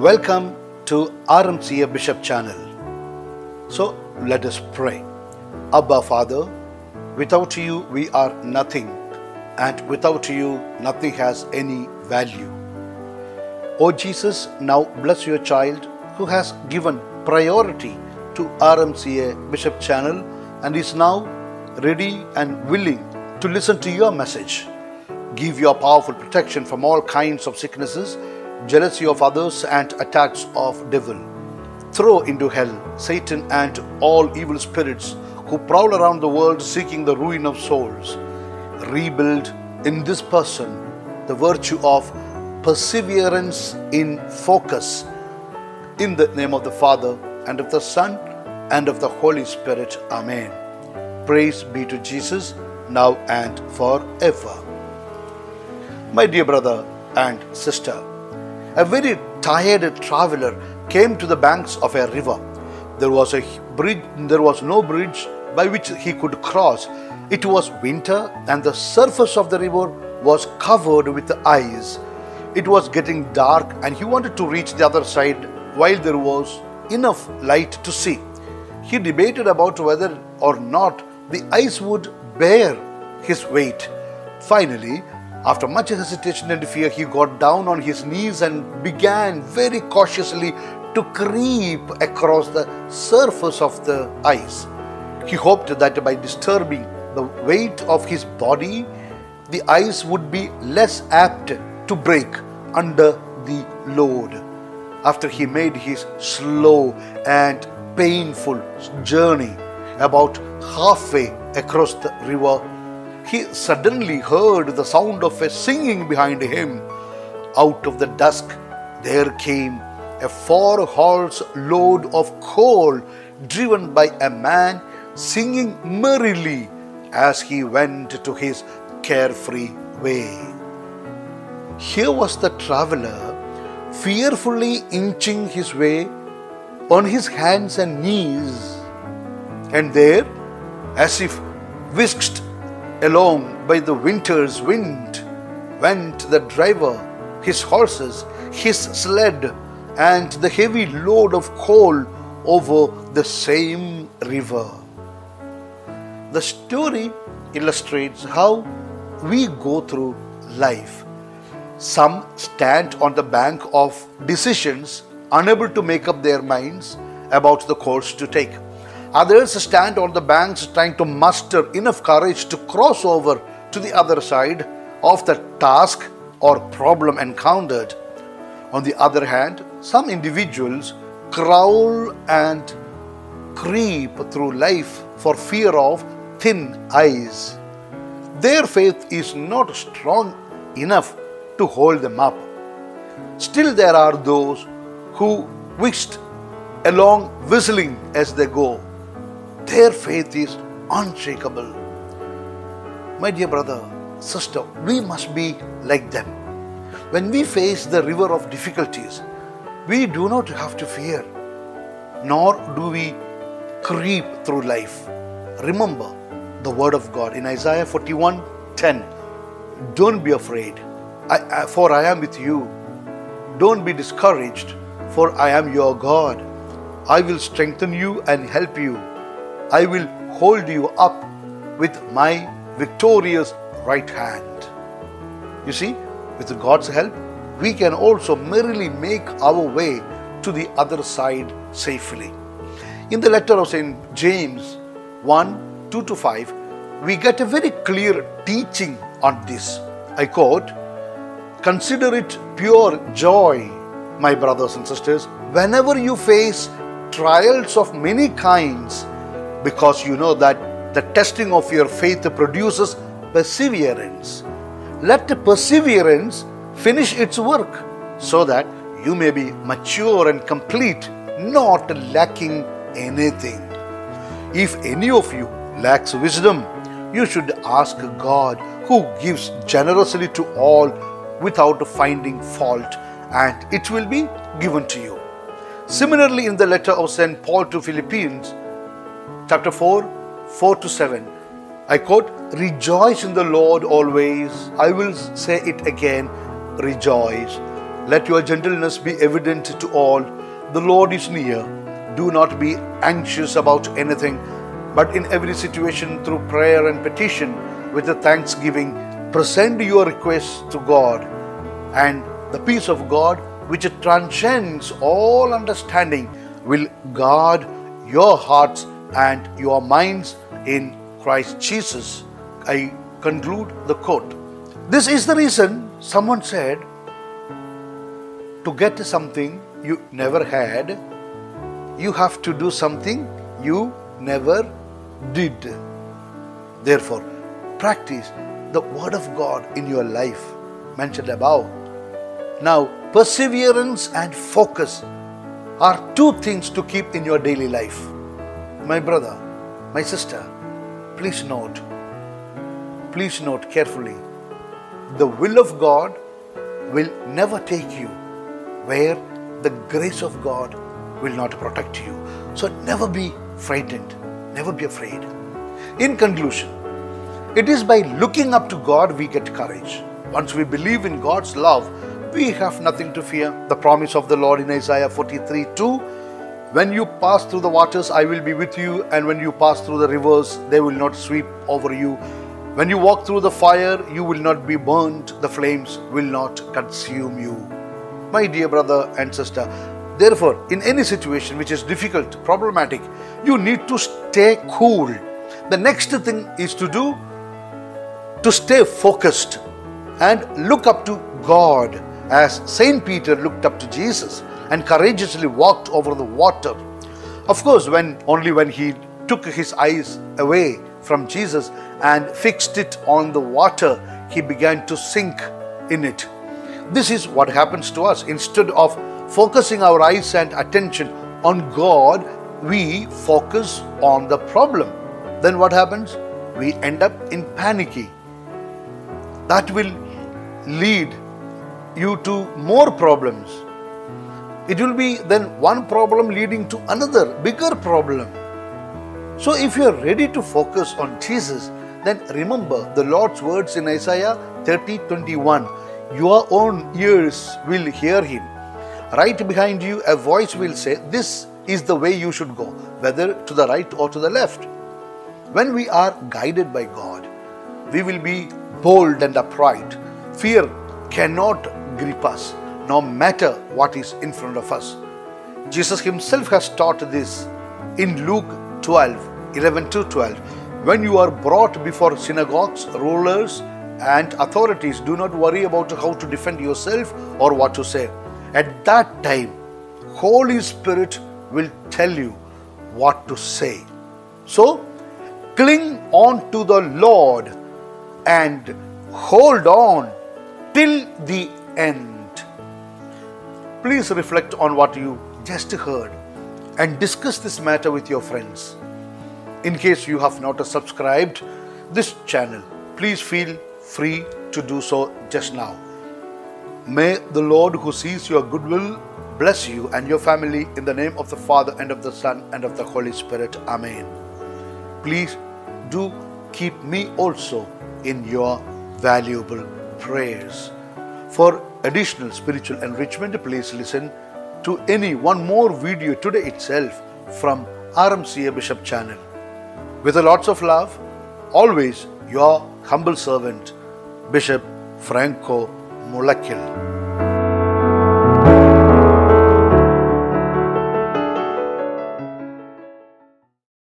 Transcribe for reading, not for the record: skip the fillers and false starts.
Welcome to RMCA Bishop channel. So let us pray. Abba Father, without you we are nothing, and without you nothing has any value. O Jesus, now bless your child who has given priority to RMCA Bishop channel and is now ready and willing to listen to your message. Give your powerful protection from all kinds of sicknesses, jealousy of others, and attacks of devil. Throw into hell Satan and all evil spirits who prowl around the world seeking the ruin of souls. Rebuild in this person the virtue of perseverance in focus. In the name of the Father, and of the Son, and of the Holy Spirit. Amen. Praise be to Jesus, now and forever. My dear brother and sister, a very tired traveler came to the banks of a river. There was no bridge by which he could cross. It was winter and the surface of the river was covered with ice. It was getting dark and he wanted to reach the other side while there was enough light to see. He debated about whether or not the ice would bear his weight. Finally, after much hesitation and fear, he got down on his knees and began very cautiously to creep across the surface of the ice. He hoped that by disturbing the weight of his body, the ice would be less apt to break under the load. After he made his slow and painful journey about halfway across the river, he suddenly heard the sound of a singing behind him. Out of the dusk there came a 4-horse load of coal driven by a man singing merrily as he went to his carefree way. Here was the traveler fearfully inching his way on his hands and knees, and there, as if whisked along by the winter's wind, went the driver, his horses, his sled, and the heavy load of coal over the same river. The story illustrates how we go through life. Some stand on the bank of decisions, unable to make up their minds about the course to take. Others stand on the banks trying to muster enough courage to cross over to the other side of the task or problem encountered. On the other hand, some individuals crawl and creep through life for fear of thin ice. Their faith is not strong enough to hold them up. Still, there are those who whisked along whistling as they go. Their faith is unshakable. My dear brother, sister, we must be like them. When we face the river of difficulties, we do not have to fear, nor do we creep through life. Remember the word of God in Isaiah 41:10. Don't be afraid, for I am with you. Don't be discouraged, for I am your God. I will strengthen you and help you. I will hold you up with my victorious right hand. You see, with God's help, we can also merrily make our way to the other side safely. In the letter of St. James 1:2-5, we get a very clear teaching on this. I quote, "Consider it pure joy, my brothers and sisters, whenever you face trials of many kinds, because you know that the testing of your faith produces perseverance. Let perseverance finish its work, so that you may be mature and complete, not lacking anything. If any of you lacks wisdom, you should ask God, who gives generously to all without finding fault, and it will be given to you." Similarly, in the letter of St. Paul to Philippians, chapter 4:4-7, I quote, "Rejoice in the Lord always. I will say it again, rejoice. Let your gentleness be evident to all. The Lord is near. Do not be anxious about anything, but in every situation through prayer and petition with a thanksgiving, present your requests to God, and the peace of God, which transcends all understanding, will guard your hearts and your minds in Christ Jesus. I conclude the quote. This is the reason someone said, to get something you never had, you have to do something you never did. Therefore, practice the word of God in your life mentioned above. Now, perseverance and focus are two things to keep in your daily life. My brother, my sister, please note carefully. The will of God will never take you where the grace of God will not protect you. So never be frightened, never be afraid. In conclusion, it is by looking up to God we get courage. Once we believe in God's love, we have nothing to fear. The promise of the Lord in Isaiah 43:2, when you pass through the waters, I will be with you, and when you pass through the rivers, they will not sweep over you. When you walk through the fire, you will not be burnt, the flames will not consume you. My dear brother and sister, therefore, in any situation which is difficult, problematic, you need to stay cool. The next thing is to stay focused and look up to God, as Saint Peter looked up to Jesus and courageously walked over the water. Of course, only when he took his eyes away from Jesus and fixed it on the water, he began to sink in it. This is what happens to us. Instead of focusing our eyes and attention on God, we focus on the problem. Then what happens? We end up in panicky. That will lead you to more problems. It will be then one problem leading to another bigger problem. So if you are ready to focus on Jesus, then remember the Lord's words in Isaiah 30:21. Your own ears will hear him. Right behind you a voice will say, this is the way you should go, whether to the right or to the left. When we are guided by God, we will be bold and upright. Fear cannot grip us, no matter what is in front of us. Jesus himself has taught this in Luke 12:11-12. When you are brought before synagogues, rulers, and authorities, do not worry about how to defend yourself or what to say. At that time, Holy Spirit will tell you what to say. So, cling on to the Lord and hold on till the end. Please reflect on what you just heard and discuss this matter with your friends. In case you have not subscribed this channel, please feel free to do so just now. May the Lord who sees your goodwill bless you and your family in the name of the Father and of the Son and of the Holy Spirit. Amen. Please do keep me also in your valuable prayers. For additional spiritual enrichment, please listen to any one more video today itself from RMCA Bishop channel. With lots of love, always your humble servant, Bishop Franco Mullakkil.